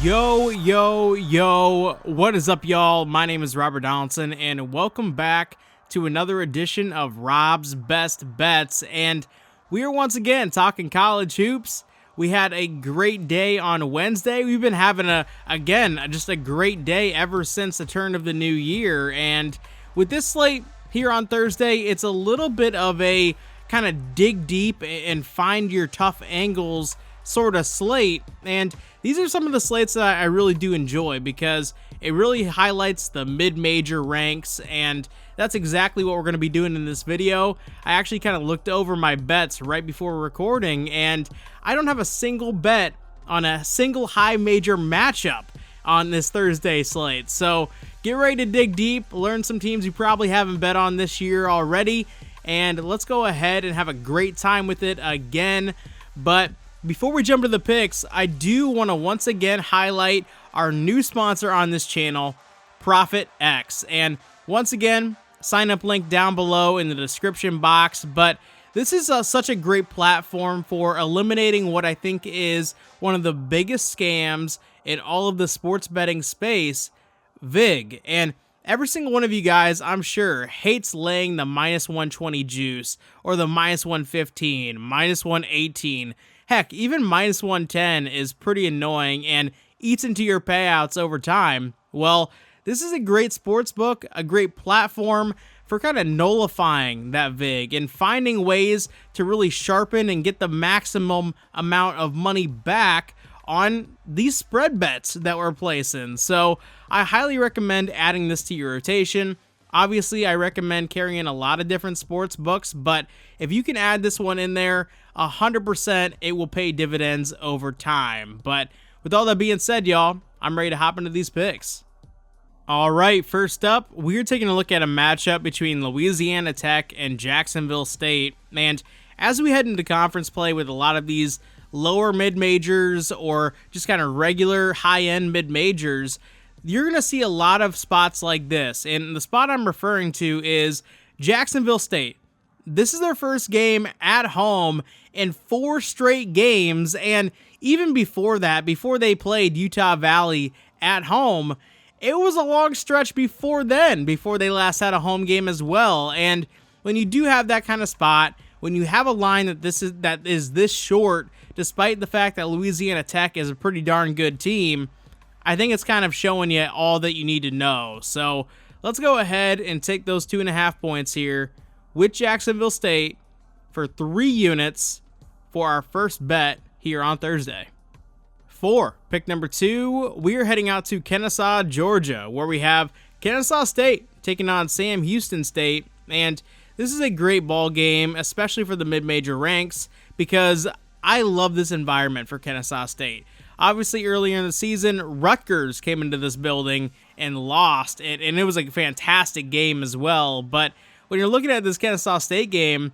Yo, what is up, y'all? My name is Robert Donaldson, and welcome back to another edition of Rob's Best Bets. And we are once again talking college hoops. We had a great day on Wednesday. We've been having just a great day ever since the turn of the new year. And with this slate here on Thursday, it's a little bit of a kind of dig deep and find your tough angles sort of slate. And these are some of the slates that I really do enjoy because it really highlights the mid-major ranks, and that's exactly what we're going to be doing in this video. I actually kind of looked over my bets right before recording, and I don't have a single bet on a single high major matchup on this Thursday slate. So get ready to dig deep, learn some teams you probably haven't bet on this year already, and let's go ahead and have a great time with it again. But before we jump to the picks, I do want to once again highlight our new sponsor on this channel, ProphetX. And once again, sign up link down below in the description box. But this is such a great platform for eliminating what I think is one of the biggest scams in all of the sports betting space, VIG. And every single one of you guys, I'm sure, hates laying the minus 120 juice or the minus 115, minus 118. Heck, even minus 110 is pretty annoying and eats into your payouts over time. Well, this is a great sports book, a great platform for kind of nullifying that VIG and finding ways to really sharpen and get the maximum amount of money back on these spread bets that we're placing. So I highly recommend adding this to your rotation. Obviously, I recommend carrying a lot of different sports books, but if you can add this one in there, 100% it will pay dividends over time. But with all that being said, y'all, I'm ready to hop into these picks. All right, first up, we're taking a look at a matchup between Louisiana Tech and Jacksonville State. And as we head into conference play with a lot of these lower mid-majors or just kind of regular high-end mid-majors, you're going to see a lot of spots like this. And the spot I'm referring to is Jacksonville State. This is their first game at home in 4 straight games. And even before that, before they played Utah Valley at home, it was a long stretch before then, before they last had a home game as well. And when you do have that kind of spot, when you have a line that is this short, despite the fact that Louisiana Tech is a pretty darn good team, I think it's kind of showing you all that you need to know. So let's go ahead and take those 2.5 points here with Jacksonville State for 3 units for our first bet here on Thursday. For pick number 2, we are heading out to Kennesaw, Georgia, where we have Kennesaw State taking on Sam Houston State. And this is a great ball game, especially for the mid-major ranks, because I love this environment for Kennesaw State. Obviously, earlier in the season, Rutgers came into this building and lost, and it was a fantastic game as well. But when you're looking at this Kennesaw State game,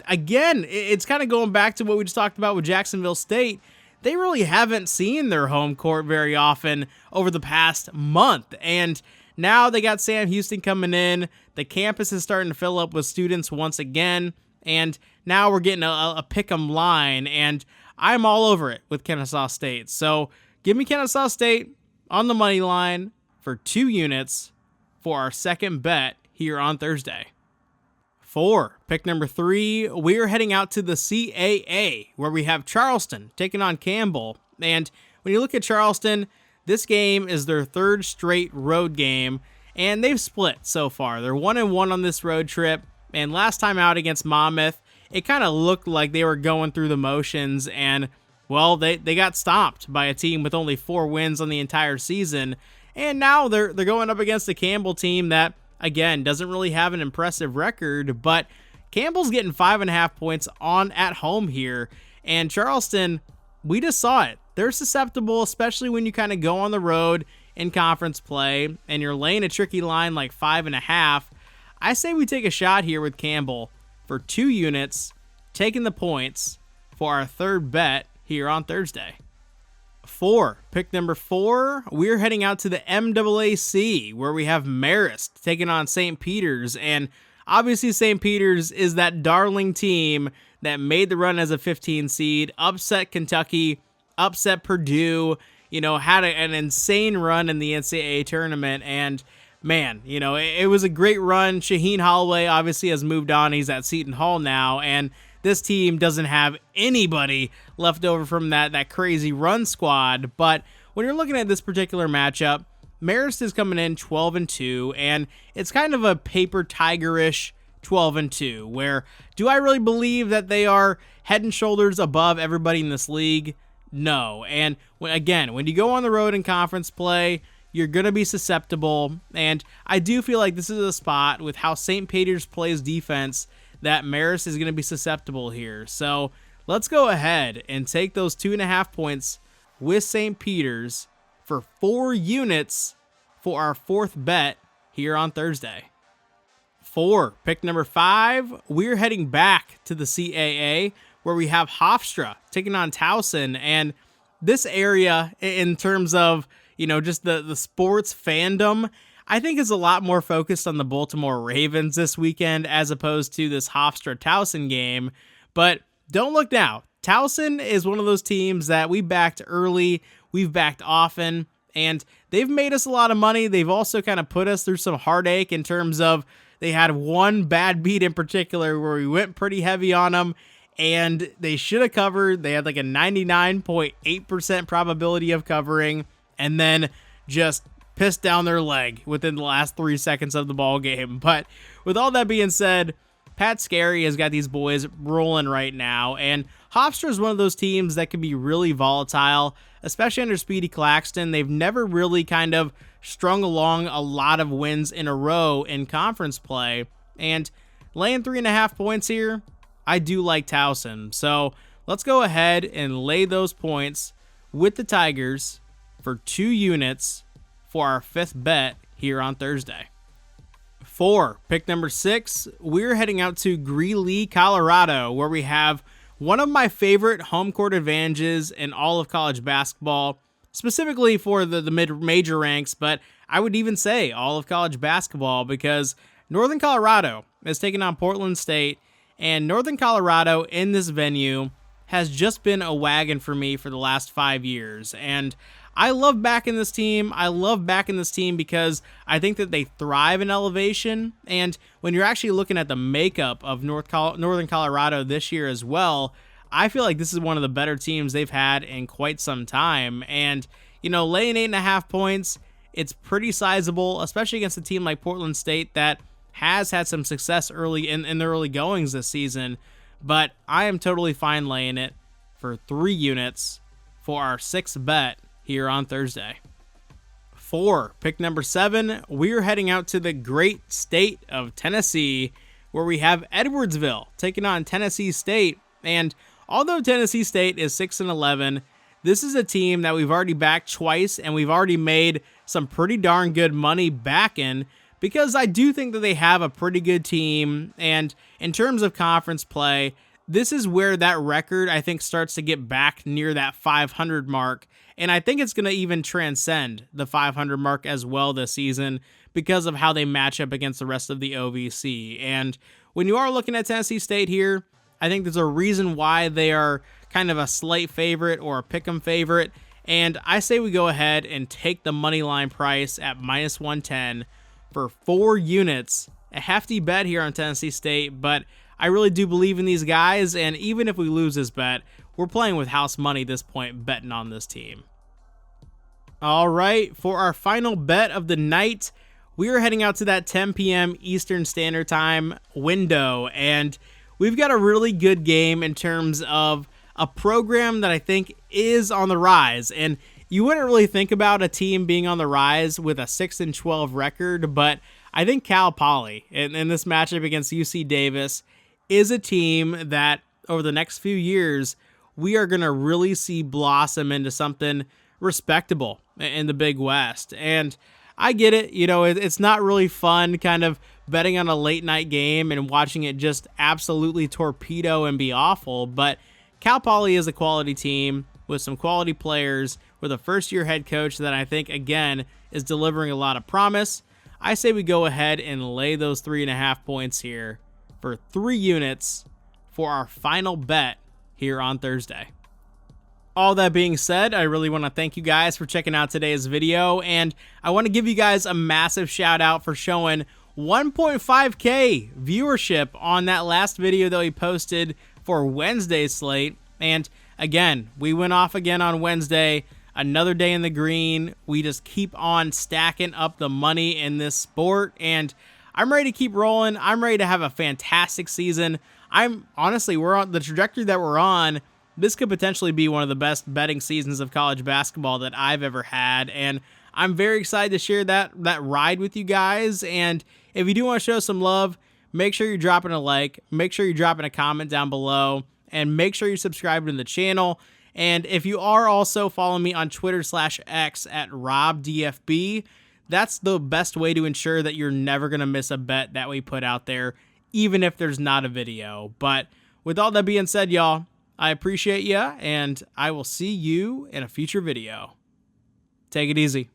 again, it's kind of going back to what we just talked about with Jacksonville State. They really haven't seen their home court very often over the past month, and now they got Sam Houston coming in. The campus is starting to fill up with students once again, and now we're getting a pick'em line, and I'm all over it with Kennesaw State. So give me Kennesaw State on the money line for 2 units for our second bet here on Thursday. For pick number 3, we're heading out to the CAA, where we have Charleston taking on Campbell. And when you look at Charleston, this game is their 3rd straight road game, and they've split so far. They're 1-1 on this road trip, and last time out against Monmouth, it kind of looked like they were going through the motions, and, well, they got stomped by a team with only 4 wins on the entire season, and now they're going up against a Campbell team that, again, doesn't really have an impressive record, but Campbell's getting 5.5 points at home here, and Charleston, we just saw it. They're susceptible, especially when you kind of go on the road in conference play, and you're laying a tricky line like 5.5. I say we take a shot here with Campbell for 2 units, taking the points for our third bet here on Thursday. For pick number 4, we're heading out to the MAAC, where we have Marist taking on St. Peter's, and obviously St. Peter's is that darling team that made the run as a 15 seed, upset Kentucky, upset Purdue. had an insane run in the NCAA tournament. And man, it was a great run. Shaheen Holloway obviously has moved on. He's at Seton Hall now. And this team doesn't have anybody left over from that crazy run squad. But when you're looking at this particular matchup, Marist is coming in 12-2, and it's kind of a paper tigerish 12-2, where do I really believe that they are head and shoulders above everybody in this league? No. And when you go on the road in conference play, you're going to be susceptible. And I do feel like this is a spot with how St. Peter's plays defense that Marist is going to be susceptible here. So let's go ahead and take those 2.5 points with St. Peter's for 4 units for our 4th bet here on Thursday. For pick number 5, we're heading back to the CAA, where we have Hofstra taking on Towson. And this area, in terms of, just the sports fandom, I think is a lot more focused on the Baltimore Ravens this weekend as opposed to this Hofstra-Towson game. But don't look now. Towson is one of those teams that we backed early, we've backed often, and they've made us a lot of money. They've also kind of put us through some heartache in terms of they had one bad beat in particular where we went pretty heavy on them, and they should have covered. They had like a 99.8% probability of covering, and then just pissed down their leg within the last 3 seconds of the ball game. But with all that being said, Pat Scarry has got these boys rolling right now, and Hofstra is one of those teams that can be really volatile, especially under Speedy Claxton. They've never really kind of strung along a lot of wins in a row in conference play, and laying 3.5 points here, I do like Towson. So let's go ahead and lay those points with the Tigers for 2 units for our 5th bet here on Thursday. For pick number 6, we're heading out to Greeley, Colorado, where we have one of my favorite home court advantages in all of college basketball, specifically for the mid-major ranks, but I would even say all of college basketball, because Northern Colorado is taking on Portland State, and Northern Colorado in this venue has just been a wagon for me for the last 5 years, and I love backing this team. I love backing this team because I think that they thrive in elevation. And when you're actually looking at the makeup of Northern Colorado this year as well, I feel like this is one of the better teams they've had in quite some time. And, laying 8.5 points, it's pretty sizable, especially against a team like Portland State that has had some success early in the early goings this season. But I am totally fine laying it for 3 units for our 6th bet here on Thursday. For pick number 7, we're heading out to the great state of Tennessee, where we have Edwardsville taking on Tennessee State. And although Tennessee State is 6-11, this is a team that we've already backed twice, and we've already made some pretty darn good money backing, because I do think that they have a pretty good team. And in terms of conference play, this is where that record, I think, starts to get back near that 500 mark. And I think it's going to even transcend the 500 mark as well this season because of how they match up against the rest of the OVC. And when you are looking at Tennessee State here, I think there's a reason why they are kind of a slight favorite or a pick'em favorite. And I say we go ahead and take the money line price at -110 for 4 units. A hefty bet here on Tennessee State, but I really do believe in these guys. And even if we lose this bet, we're playing with house money at this point, betting on this team. All right, for our final bet of the night, we are heading out to that 10 p.m. Eastern Standard Time window, and we've got a really good game in terms of a program that I think is on the rise. And you wouldn't really think about a team being on the rise with a 6-12 record, but I think Cal Poly in this matchup against UC Davis is a team that over the next few years we are going to really see blossom into something respectable in the Big West. And I get it, it's not really fun kind of betting on a late night game and watching it just absolutely torpedo and be awful, but Cal Poly is a quality team with some quality players, with a first-year head coach that I think, again, is delivering a lot of promise. I say we go ahead and lay those 3.5 points here for 3 units for our final bet here on Thursday. All that being said, I really want to thank you guys for checking out today's video, and I want to give you guys a massive shout out for showing 1.5K viewership on that last video that we posted for Wednesday's slate. And again, we went off again on Wednesday, another day in the green. We just keep on stacking up the money in this sport, and I'm ready to keep rolling. I'm ready to have a fantastic season. Honestly, we're on the trajectory that we're on. This could potentially be one of the best betting seasons of college basketball that I've ever had, and I'm very excited to share that ride with you guys. And if you do want to show some love, make sure you're dropping a like, make sure you're dropping a comment down below, and make sure you're subscribed to the channel. And if you are also following me on Twitter/X at RobDFB, that's the best way to ensure that you're never going to miss a bet that we put out there, even if there's not a video. But with all that being said, y'all, I appreciate ya, and I will see you in a future video. Take it easy.